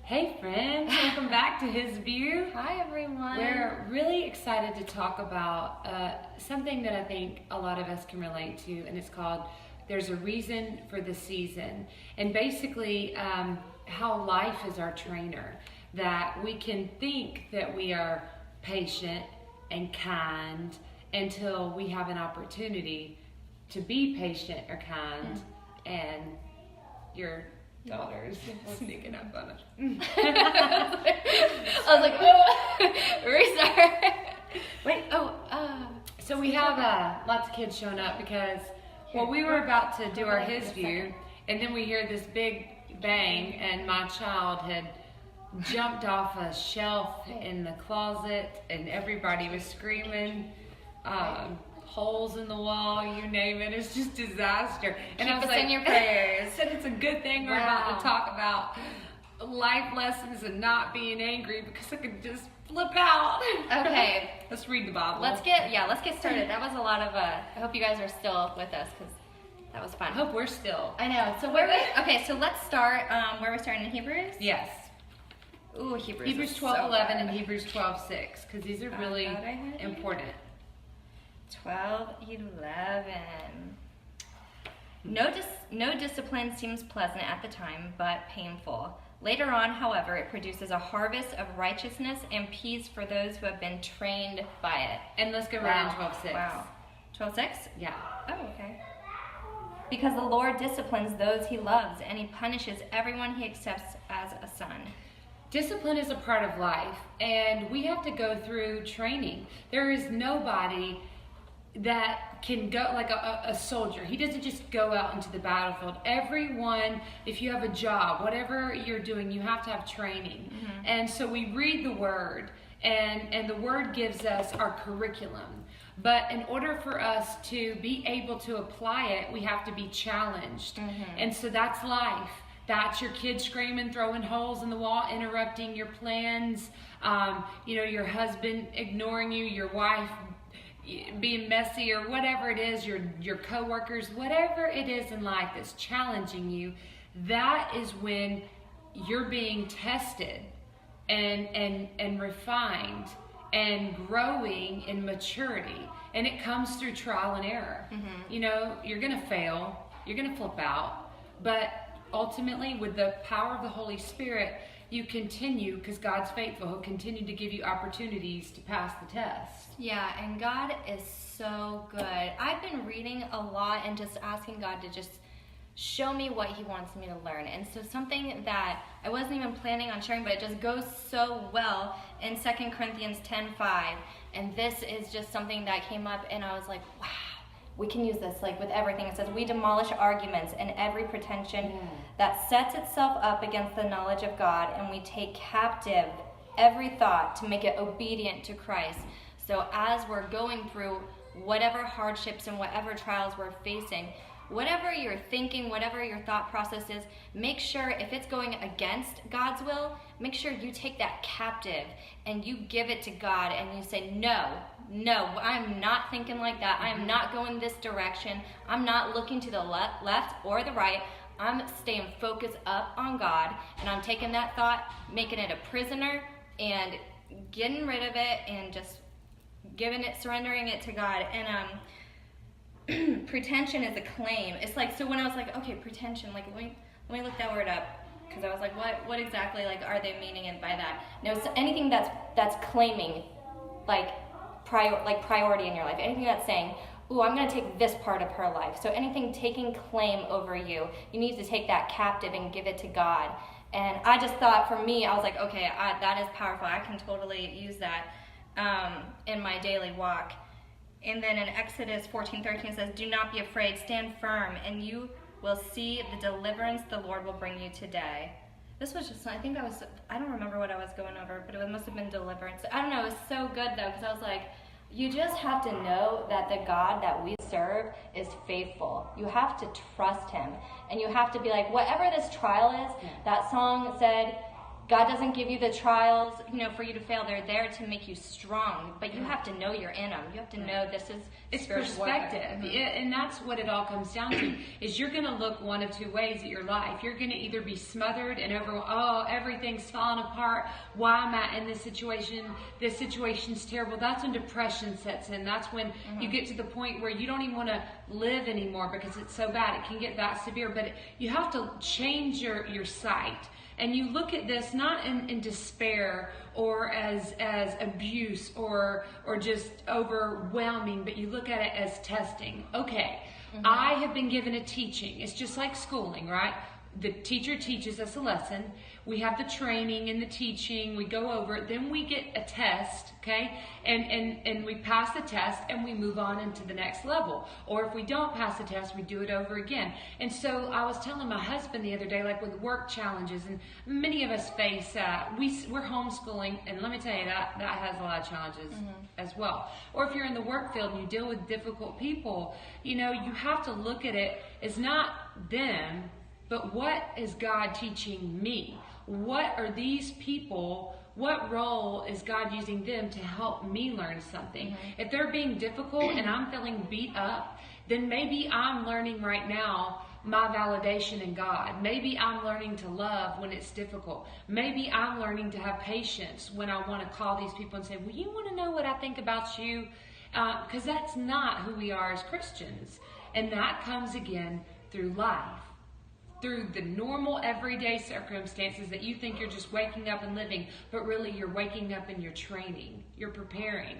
Hey friends, welcome back to His View. Hi everyone. We're really excited to talk about something that I think a lot of us can relate to, and it's called There's a Reason for the Season. And basically how life is our trainer, that we can think that we are patient and kind until we have an opportunity to be patient or kind, and your daughter's sneaking up on us. I was like, oh, restart. Wait, So we have lots of kids showing up because, we were about to do our His View, and then we hear this big bang, and my child had jumped off a shelf in the closet, and everybody was screaming. Holes in the wall, you name it. It's just disaster. And Keep I was us like, in your prayers. said it's a good thing we're about to talk about life lessons and not being angry, because I could just flip out. Okay. Let's read the Bible. Let's get started. That was a lot of, I hope you guys are still with us because that was fun. I hope we're still. I know. So so let's start, where we're starting in Hebrews? Yes. Ooh, Hebrews. Hebrews 12:11 and Hebrews 12:6, because these are really important. 12:11. No discipline seems pleasant at the time, but painful. Later on, however, it produces a harvest of righteousness and peace for those who have been trained by it. And let's go right in 12:6. Wow. 12:6? Yeah. Oh, okay. Because the Lord disciplines those he loves, and he punishes everyone he accepts as a son. Discipline is a part of life, and we have to go through training. There is nobody that can go like a soldier. He doesn't just go out into the battlefield. Everyone, if you have a job, whatever you're doing, you have to have training. Mm-hmm. And so we read the Word, and the Word gives us our curriculum. But in order for us to be able to apply it, we have to be challenged. Mm-hmm. And so that's life. That's your kid screaming, throwing holes in the wall, interrupting your plans, your husband ignoring you, your wife being messy, or whatever it is, your coworkers, whatever it is in life that's challenging you. That is when you're being tested and refined and growing in maturity, and it comes through trial and error. Mm-hmm. You're gonna fail, you're gonna flip out, but ultimately with the power of the Holy Spirit, you continue, because God's faithful. He'll continue to give you opportunities to pass the test. Yeah, and God is so good. I've been reading a lot and just asking God to just show me what he wants me to learn. And so something that I wasn't even planning on sharing, but it just goes so well in 2 Corinthians 10:5. And this is just something that came up, and I was like, wow, we can use this like with everything. It says, we demolish arguments and every pretension that sets itself up against the knowledge of God, and we take captive every thought to make it obedient to Christ. So as we're going through whatever hardships and whatever trials we're facing, whatever you're thinking, whatever your thought process is, make sure if it's going against God's will, make sure you take that captive and you give it to God, and you say, no, I'm not thinking like that. I'm not going this direction. I'm not looking to the left or the right. I'm staying focused up on God, and I'm taking that thought, making it a prisoner, and getting rid of it, and just surrendering it to God. And pretension is a claim. It's like, so when I was like, okay, pretension, like let me look that word up, because I was like, what exactly like are they meaning it by that? No, so anything that's claiming like priority in your life, anything that's saying, ooh, I'm going to take this part of her life. So anything taking claim over you, you need to take that captive and give it to God. And I just thought, for me, I was like, okay, that is powerful. I can totally use that in my daily walk. And then in Exodus 14:13 it says, do not be afraid, stand firm, and you will see the deliverance the Lord will bring you today. This was just, I don't remember what I was going over, but it must have been deliverance. I don't know, it was so good though, because I was like, you just have to know that the God that we serve is faithful. You have to trust him, and you have to be like, whatever this trial is, that song said, God doesn't give you the trials, for you to fail. They're there to make you strong, but you have to know you're in them. You have to know this is It's spiritual perspective, warfare. and that's what it all comes down to. Is you're going to look one of two ways at your life. You're going to either be smothered and everything's falling apart. Why am I in this situation? This situation's terrible. That's when depression sets in. That's when you get to the point where you don't even want to live anymore because it's so bad. It can get that severe, but you have to change your sight. And you look at this not in despair or as abuse or just overwhelming, but you look at it as testing. Okay, I have been given a teaching. It's just like schooling, right? The teacher teaches us a lesson. We have the training and the teaching. We go over it. Then we get a test, okay? And we pass the test and we move on into the next level. Or if we don't pass the test, we do it over again. And so I was telling my husband the other day, like with work challenges, and many of us face, we're homeschooling, and let me tell you, that has a lot of challenges as well. Or if you're in the work field and you deal with difficult people, you have to look at it as not them, but what is God teaching me? What are these people, what role is God using them to help me learn something? If they're being difficult and I'm feeling beat up, then maybe I'm learning right now my validation in God. Maybe I'm learning to love when it's difficult. Maybe I'm learning to have patience when I want to call these people and say, well, you want to know what I think about you? Because that's not who we are as Christians. And that comes again through life. Through the normal everyday circumstances that you think you're just waking up and living, but really you're waking up and you're training, you're preparing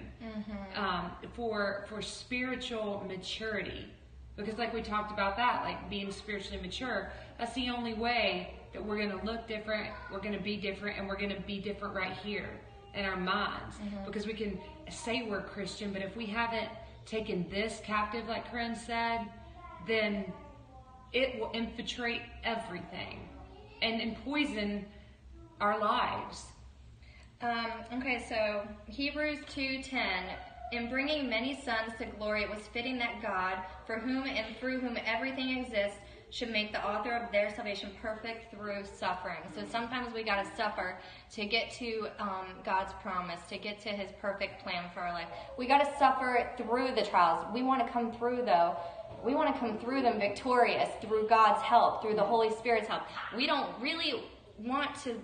for spiritual maturity. Because like we talked about that, like being spiritually mature, that's the only way that we're going to look different, we're going to be different, and we're going to be different right here in our minds. Because we can say we're Christian, but if we haven't taken this captive, like Corinne said, then it will infiltrate everything and poison our lives. Okay, so Hebrews 2:10, in bringing many sons to glory, it was fitting that God, for whom and through whom everything exists, should make the author of their salvation perfect through suffering. So sometimes we got to suffer to get to God's promise, to get to his perfect plan for our life. We got to suffer through the trials. We want to come through, though. We want to come through them victorious through God's help, through the Holy Spirit's help. We don't really want to.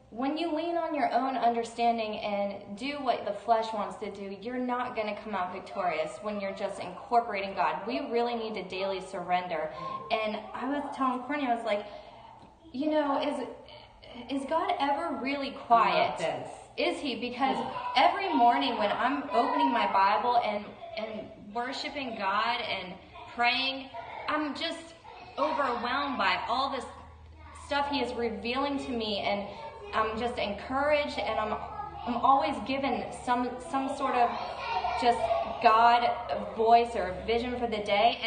When you lean on your own understanding and do what the flesh wants to do, you're not going to come out victorious when you're just incorporating God. We really need to daily surrender. And I was telling Courtney, I was like, is God ever really quiet? Is he? Because every morning when I'm opening my Bible and worshiping God and praying, I'm just overwhelmed by all this stuff he is revealing to me, and I'm just encouraged, and I'm always given some sort of just God voice or vision for the day,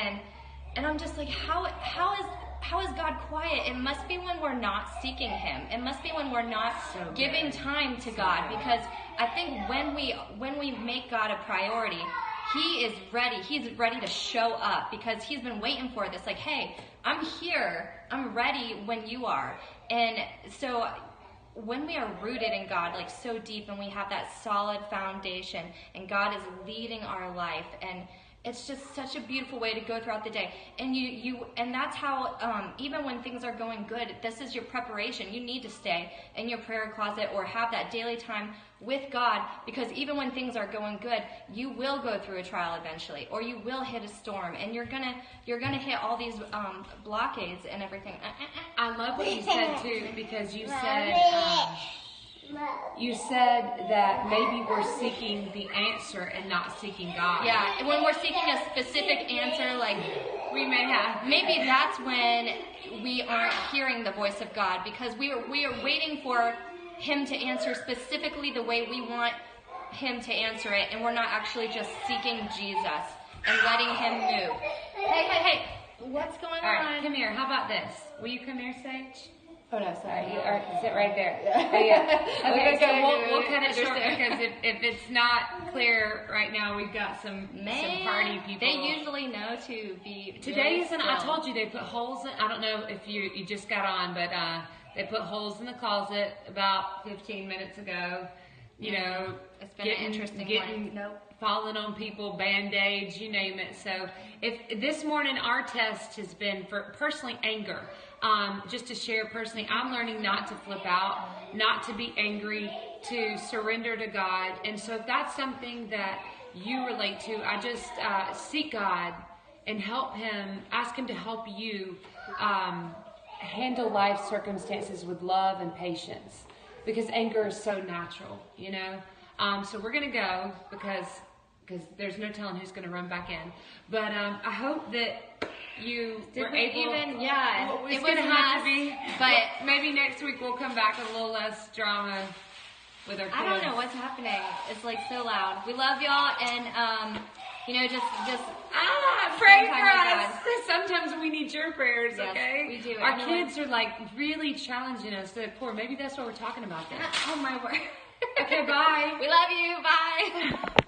and I'm just like, how is God quiet? It must be when we're not seeking him. It must be when we're not giving time to God, because I think when we make God a priority, he is ready. He's ready to show up, because he's been waiting for this. Like, hey, I'm here. I'm ready when you are. And so when we are rooted in God, like so deep, and we have that solid foundation, and God is leading our life, and it's just such a beautiful way to go throughout the day. And and that's how, even when things are going good, this is your preparation. You need to stay in your prayer closet or have that daily time with God, because even when things are going good, you will go through a trial eventually, or you will hit a storm, and you're gonna hit all these blockades and everything. I love what you said too, because you said that maybe we're seeking the answer and not seeking God. Yeah, when we're seeking a specific answer, like we may have, maybe that's when we aren't hearing the voice of God, because we are waiting for him to answer specifically the way we want him to answer it, and we're not actually just seeking Jesus and letting him move. Hey, what's going on? All right, come here. How about this? Will you come here, Sage? Oh no, All sorry. right, you are, sit right there. Yeah. Oh, yeah. Okay, Okay, so we'll cut it short understand. because if it's not clear right now, we've got some party people. They usually know to be. Today really isn't. still. I told you they put holes in. I don't know if you just got on, but they put holes in the closet about 15 minutes ago. You know, It's been an interesting one. Nope. falling on people, band-aids, you name it. So if this morning our test has been for personally anger. Just to share personally, I'm learning not to flip out, not to be angry, to surrender to God. And so if that's something that you relate to, I just seek God and help Him, ask Him to help you handle life circumstances with love and patience. Because anger is so natural, you know. So we're going to go because there's no telling who's going to run back in. But I hope that you were able. Yeah, Well, it it's was going to have to be. but Maybe next week we'll come back with a little less drama with our kids. I don't know what's happening. It's like so loud. We love y'all, and just pray spend for time us. with Sometimes we need your prayers, Yes, okay? we do. Our Anyone- kids are like really challenging us to the core. Maybe that's what we're talking about then. Oh my word. Okay, bye. We love you. Bye.